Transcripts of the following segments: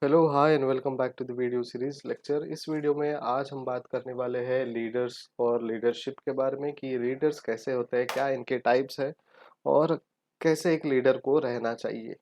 Hello hi and welcome back to the video series lecture. इस video में आज हम बात करने वाले हैं लीडर्स और लीडरशिप के बारे में कि लीडर्स कैसे होते हैं, क्या इनके टाइप्स हैं और कैसे एक लीडर को रहना चाहिए।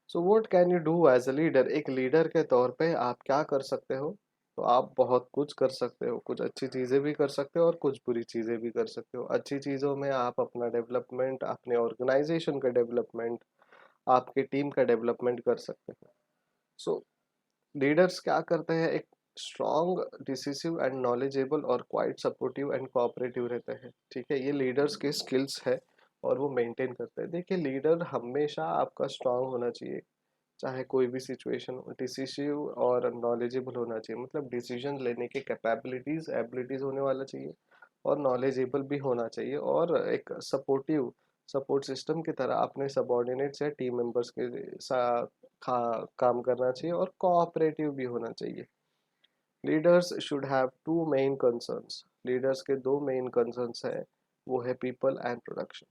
So what can you do as a leader. एक लीडर के तौर पे आप क्या कर सकते हो? तो आप बहुत कुछ कर सकते हो, कुछ अच्छी चीज़ें भी कर सकते हो और कुछ बुरी चीज़ें भी कर सकते हो। अच्छी चीज़ों में आप अपना डेवलपमेंट, अपने ऑर्गेनाइजेशन का डेवलपमेंट, आपके टीम का डेवलपमेंट कर सकते हो। सो लीडर्स क्या करते हैं, एक स्ट्रॉन्ग, डिसिसिव एंड नॉलेजेबल और क्वाइट सपोर्टिव एंड कोऑपरेटिव रहते हैं। ठीक है, ये लीडर्स के स्किल्स है और वो मेंटेन करते हैं। देखिए, लीडर हमेशा आपका स्ट्रांग होना चाहिए, चाहे कोई भी सिचुएशन हो। डिसिसिव और नॉलेजेबल होना चाहिए, मतलब डिसीजन लेने के कैपेबिलिटीज एबिलिटीज होने वाला चाहिए और नॉलेजेबल भी होना चाहिए। और एक सपोर्टिव सपोर्ट सिस्टम की तरह अपने सबॉर्डिनेट्स या टीम मेंबर्स के साथ काम करना चाहिए और कोऑपरेटिव भी होना चाहिए। Leaders should have two main concerns. Leaders के दो मेन कंसर्न्स है, वो है people and production.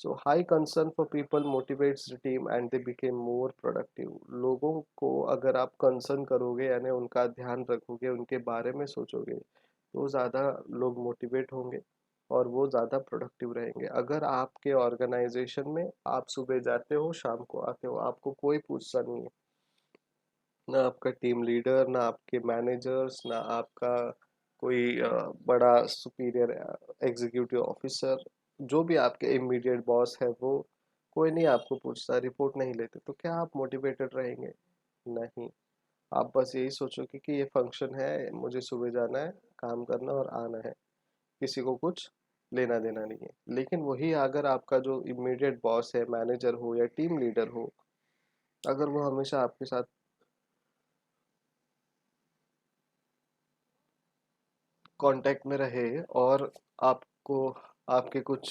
So high concern for people motivates the team and they became more productive. लोगों को अगर आप कंसर्न करोगे, यानी उनका ध्यान रखोगे, उनके बारे में सोचोगे, तो ज़्यादा लोग मोटिवेट होंगे और वो ज़्यादा प्रोडक्टिव रहेंगे। अगर आपके ऑर्गेनाइजेशन में आप सुबह जाते हो शाम को आते हो, आपको कोई पूछता नहीं है, ना आपका टीम लीडर, ना आपके मैनेजर्स, ना आपका कोई बड़ा सुपीरियर एग्जीक्यूटिव ऑफिसर, जो भी आपके इमीडिएट बॉस है, वो कोई नहीं आपको पूछता, रिपोर्ट नहीं लेते, तो क्या आप मोटिवेटेड रहेंगे? नहीं। आप बस यही सोचोगे कि ये फंक्शन है, मुझे सुबह जाना है, काम करना और आना है, किसी को कुछ लेना देना नहीं है। लेकिन वही अगर आपका जो इमीडिएट बॉस है, मैनेजर हो या टीम लीडर हो, अगर वो हमेशा आपके साथ कांटेक्ट में रहे और आपको आपके कुछ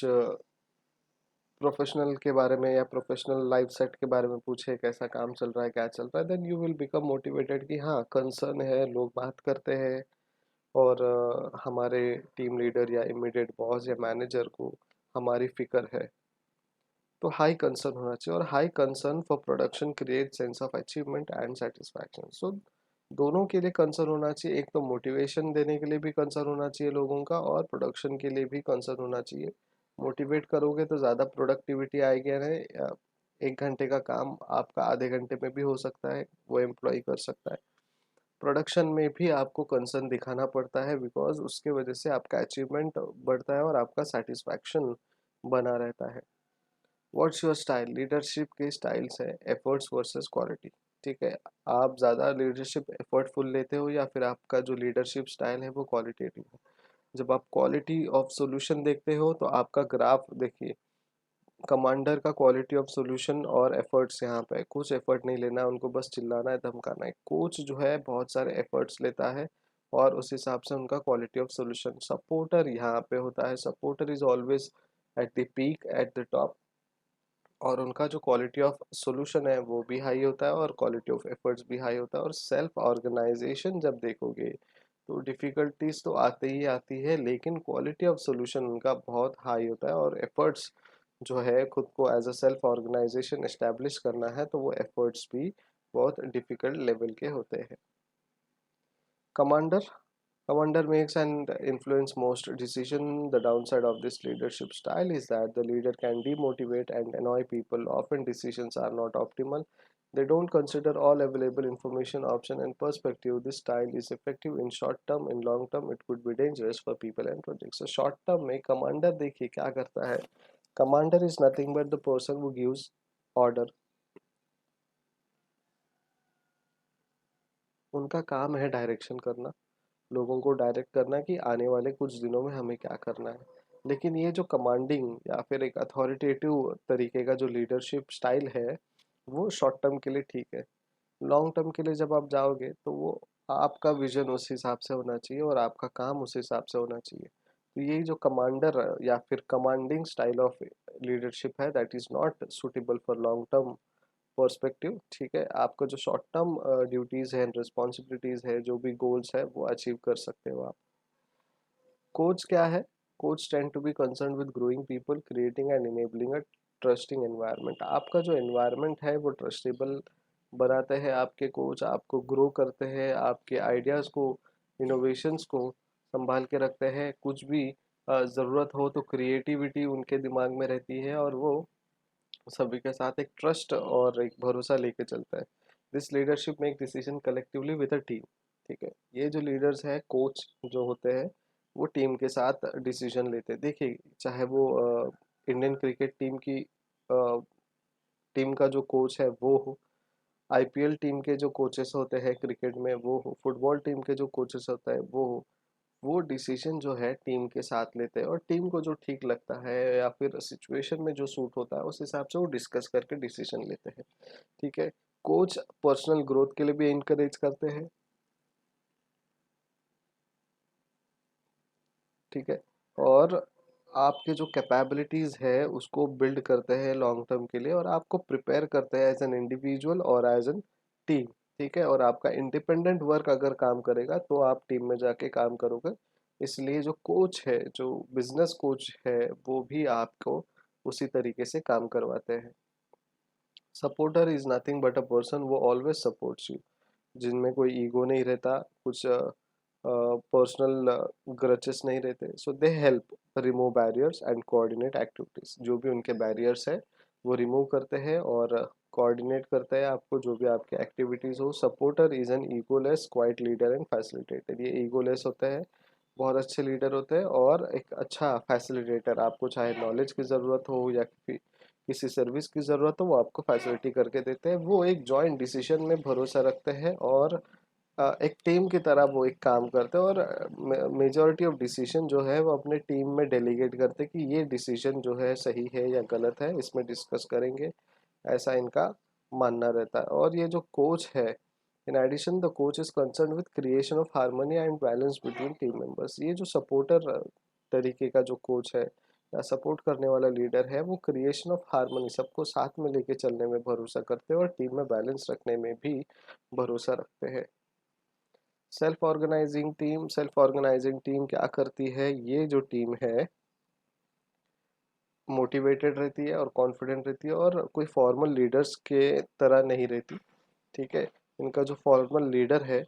प्रोफेशनल के बारे में या प्रोफेशनल लाइफ सेट के बारे में पूछे, कैसा काम चल रहा है, क्या चल रहा है, then you will become motivated कि हाँ, कंसर्न है, लोग बात करते हैं और हमारे टीम लीडर या इमीडिएट बॉस या मैनेजर को हमारी फिक्र है। तो हाई कंसर्न होना चाहिए, और high concern for production create sense of achievement and satisfaction. So दोनों के लिए कंसर्न होना चाहिए, एक तो मोटिवेशन देने के लिए भी कंसर्न होना चाहिए लोगों का, और प्रोडक्शन के लिए भी कंसर्न होना चाहिए। मोटिवेट करोगे तो ज़्यादा प्रोडक्टिविटी आएगी, यानी 1 घंटे का काम आपका आधे घंटे में भी हो सकता है, वो एम्प्लॉय कर सकता है। प्रोडक्शन में भी आपको कंसर्न दिखाना पड़ता है, बिकॉज उसके वजह से आपका अचीवमेंट बढ़ता है और आपका सेटिस्फैक्शन बना रहता है। What's your style? लीडरशिप के स्टाइल्स है, एफर्ट्स वर्सेस क्वालिटी। ठीक है, आप ज़्यादा लीडरशिप एफर्टफुल लेते हो या फिर आपका जो लीडरशिप स्टाइल है वो क्वालिटेटिव है? जब आप क्वालिटी ऑफ सॉल्यूशन देखते हो तो आपका ग्राफ देखिए, कमांडर का क्वालिटी ऑफ सॉल्यूशन और एफर्ट्स, यहाँ पे कुछ एफर्ट नहीं लेना है उनको, बस चिल्लाना है, धमकाना है। कोच जो है बहुत सारे एफर्ट्स लेता है और उस हिसाब से उनका क्वालिटी ऑफ सॉल्यूशन। सपोर्टर यहाँ पे होता है, supporter is always at the peak, at the top, और उनका जो क्वालिटी ऑफ सॉल्यूशन है वो भी हाई होता है और क्वालिटी ऑफ एफर्ट्स भी हाई होता है। और सेल्फ ऑर्गेनाइजेशन जब देखोगे तो डिफ़िकल्टीज तो आती ही आती है, लेकिन क्वालिटी ऑफ सॉल्यूशन उनका बहुत हाई होता है। और एफर्ट्स जो है, खुद को as a self organisation establish करना है, तो वो एफर्ट्स भी बहुत डिफ़िकल्ट लेवल के होते हैं। Commander, Commander makes and influence most decision. The downside of this leadership style is that the leader can demotivate and annoy people. Often decisions are not optimal. They don't consider all available information, option and perspective. This style is effective in short term. In long term, it could be dangerous for people and projects. So short term में commander देखिए क्या करता है. Commander is nothing but the person who gives order. उनका काम है direction करना, लोगों को डायरेक्ट करना कि आने वाले कुछ दिनों में हमें क्या करना है। लेकिन ये जो कमांडिंग या फिर एक अथॉरिटेटिव तरीके का जो लीडरशिप स्टाइल है, वो शॉर्ट टर्म के लिए ठीक है। लॉन्ग टर्म के लिए जब आप जाओगे तो वो आपका विजन उस हिसाब से होना चाहिए और आपका काम उस हिसाब से होना चाहिए। तो यही जो कमांडर या फिर कमांडिंग स्टाइल ऑफ लीडरशिप है, that is not suitable for long term perspective. ठीक है, आपका जो शॉर्ट टर्म ड्यूटीज़ हैं, रिस्पॉन्सिबिलिटीज़ है, जो भी गोल्स है, वो अचीव कर सकते हो आप। कोच क्या है? Coach tend to be concern with growing people, creating and enabling a trusting environment. आपका जो एनवायरनमेंट है वो ट्रस्टेबल बनाते हैं। आपके कोच आपको ग्रो करते हैं, आपके आइडियाज़ को, इनोवेशंस को संभाल के रखते हैं। कुछ भी ज़रूरत हो तो क्रिएटिविटी उनके दिमाग में रहती है और वो सभी के साथ एक ट्रस्ट और एक भरोसा लेके चलता है। This leadership make decision collectively with a team. ठीक है, ये जो लीडर्स है, कोच जो होते हैं, वो टीम के साथ डिसीजन लेते हैं। देखिए, चाहे वो इंडियन क्रिकेट टीम का जो कोच है वो हो, आईपीएल टीम के जो कोचेस होते हैं क्रिकेट में वो हो, फुटबॉल टीम के जो कोचेस होता है वो हो, वो डिसीजन जो है टीम के साथ लेते हैं और टीम को जो ठीक लगता है या फिर सिचुएशन में जो सूट होता है उस हिसाब से वो डिस्कस करके डिसीजन लेते हैं। ठीक है, कोच पर्सनल ग्रोथ के लिए भी इनकरेज करते हैं। ठीक है, और आपके जो कैपेबिलिटीज है उसको बिल्ड करते हैं लॉन्ग टर्म के लिए और आपको प्रिपेयर करते हैं एज एन इंडिविजुअल और एज एन टीम। ठीक है, और आपका इंडिपेंडेंट वर्क अगर काम करेगा तो आप टीम में जाके काम करोगे। इसलिए जो कोच है, जो बिजनेस कोच है, वो भी आपको उसी तरीके से काम करवाते हैं। Supporter is nothing but a person वो ऑलवेज सपोर्ट्स यू, जिनमें कोई ईगो नहीं रहता, कुछ पर्सनल ग्रचेस नहीं रहते। So they help remove barriers and coordinate activities. जो भी उनके बैरियर्स है वो रिमूव करते हैं और कोऑर्डिनेट करते हैं आपको जो भी आपके एक्टिविटीज हो। Supporter is an egoless quite leader and facilitator. ये ईगोलेस होते हैं, बहुत अच्छे लीडर होते हैं और एक अच्छा फैसिलिटेटर। आपको चाहे नॉलेज की ज़रूरत हो या फिर किसी सर्विस की ज़रूरत हो, वो आपको फैसिलिटी करके देते हैं। वो एक जॉइंट डिसीजन में भरोसा रखते हैं और एक टीम की तरह वो एक काम करते हैं और मेजॉरिटी ऑफ डिसीजन जो है वो अपने टीम में डेलीगेट करते हैं कि ये डिसीजन जो है सही है या गलत है, इसमें डिस्कस करेंगे, ऐसा इनका मानना रहता है। और ये जो कोच है, in addition the coach is concern with creation of harmony and balance between team members. ये जो सपोर्टर तरीके का जो कोच है या सपोर्ट करने वाला लीडर है, वो क्रिएशन ऑफ हार्मनी, सबको साथ में लेके चलने में भरोसा करते हैं और टीम में बैलेंस रखने में भी भरोसा रखते हैं। सेल्फ ऑर्गेनाइजिंग टीम क्या करती है? ये जो टीम है मोटिवेटेड रहती है और कॉन्फिडेंट रहती है और कोई फॉर्मल लीडर्स के तरह नहीं रहती। ठीक है, इनका जो फॉर्मल लीडर है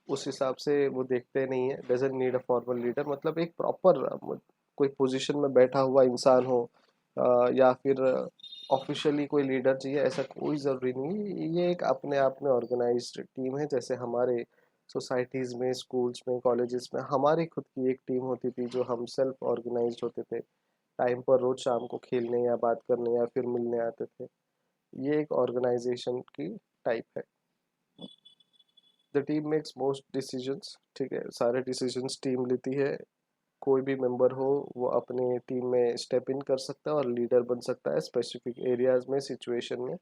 उस हिसाब से वो देखते नहीं है। Doesn't need a formal leader, मतलब एक प्रॉपर कोई पोजीशन में बैठा हुआ इंसान हो या फिर ऑफिशियली कोई लीडर चाहिए, ऐसा कोई ज़रूरी नहीं है। ये एक अपने आप में ऑर्गेनाइज्ड टीम है। जैसे हमारे सोसाइटीज़ में, स्कूल्स में, कॉलेजेस में हमारी खुद की एक टीम होती थी जो हम सेल्फ ऑर्गेनाइज्ड होते थे, टाइम पर रोज शाम को खेलने या बात करने या फिर मिलने आते थे। ये एक ऑर्गेनाइजेशन की टाइप है। The team makes most decisions. ठीक है, सारे डिसीजंस टीम लेती है। कोई भी मेंबर हो वो अपने टीम में स्टेप इन कर सकता है और लीडर बन सकता है स्पेसिफिक एरियाज में, सिचुएशन में।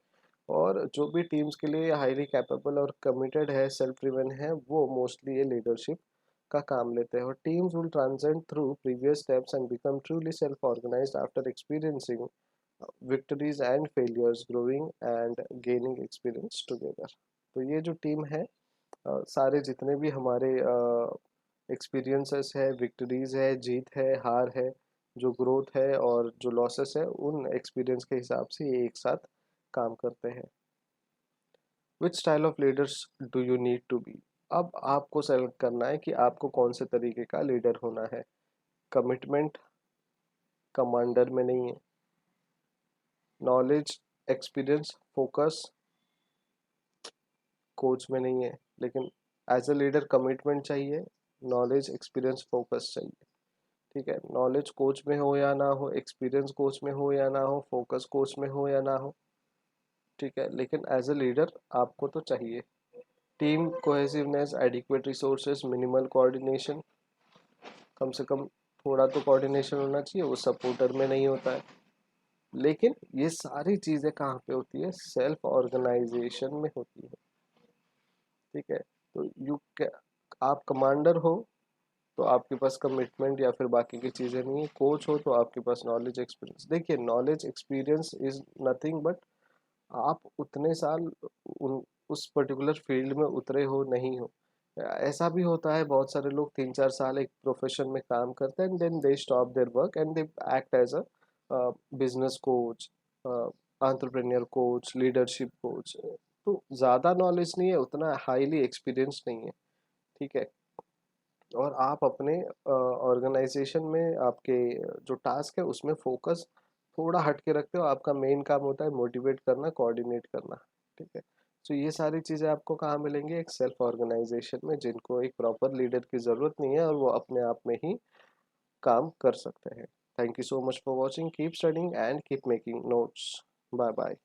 और जो भी टीम्स के लिए हाईली कैपेबल और कमिटेड है, सेल्फ ड्रिवन है, वो मोस्टली ये लीडरशिप का काम लेते हैं। और teams will transcend through previous steps and become truly self organised after experiencing victories and failures, growing and gaining experience together. तो ये जो टीम है, सारे जितने भी हमारे एक्सपीरियंसेस है, विक्टरीज है, जीत है, हार है, जो ग्रोथ है और जो लॉसेस है, उन एक्सपीरियंस के हिसाब से ये एक साथ काम करते हैं। Which style of leaders do you need to be? अब आपको सेलेक्ट करना है कि आपको कौन से तरीके का लीडर होना है। कमिटमेंट कमांडर में नहीं है, नॉलेज एक्सपीरियंस फोकस कोच में नहीं है, लेकिन एज अ लीडर कमिटमेंट चाहिए, नॉलेज एक्सपीरियंस फोकस चाहिए। ठीक है, नॉलेज कोच में हो या ना हो, एक्सपीरियंस कोच में हो या ना हो, फोकस कोच में हो या ना हो, ठीक है, लेकिन एज अ लीडर आपको तो चाहिए। Team cohesiveness, adequate resources, minimal coordination. कम से कम थोड़ा तो कोऑर्डिनेशन होना चाहिए, वो सपोर्टर में नहीं होता है। लेकिन ये सारी चीज़ें कहाँ पे होती है? सेल्फ ऑर्गेनाइजेशन में होती है। ठीक है, तो आप कमांडर हो तो आपके पास कमिटमेंट या फिर बाकी की चीज़ें नहीं है। कोच हो तो आपके पास नॉलेज एक्सपीरियंस। देखिए, knowledge experience is nothing but आप उतने साल उन उस पर्टिकुलर फील्ड में उतरे हो नहीं हो। ऐसा भी होता है, बहुत सारे लोग 3-4 साल एक प्रोफेशन में काम करते हैं and then they stop their work and they act as a business coach, entrepreneur coach, leadership coach. तो ज़्यादा नॉलेज नहीं है, उतना हाईली एक्सपीरियंस नहीं है, ठीक है। और आप अपने ऑर्गेनाइजेशन में आपके जो टास्क है उसमें फोकस थोड़ा हट के रखते हो, आपका मेन काम होता है मोटिवेट करना, कोऑर्डिनेट करना, ठीक है। तो ये सारी चीज़ें आपको कहाँ मिलेंगी, एक सेल्फ ऑर्गेनाइजेशन में, जिनको एक प्रॉपर लीडर की ज़रूरत नहीं है और वो अपने आप में ही काम कर सकते हैं। Thank you so much for watching, keep studying and keep making notes. Bye bye.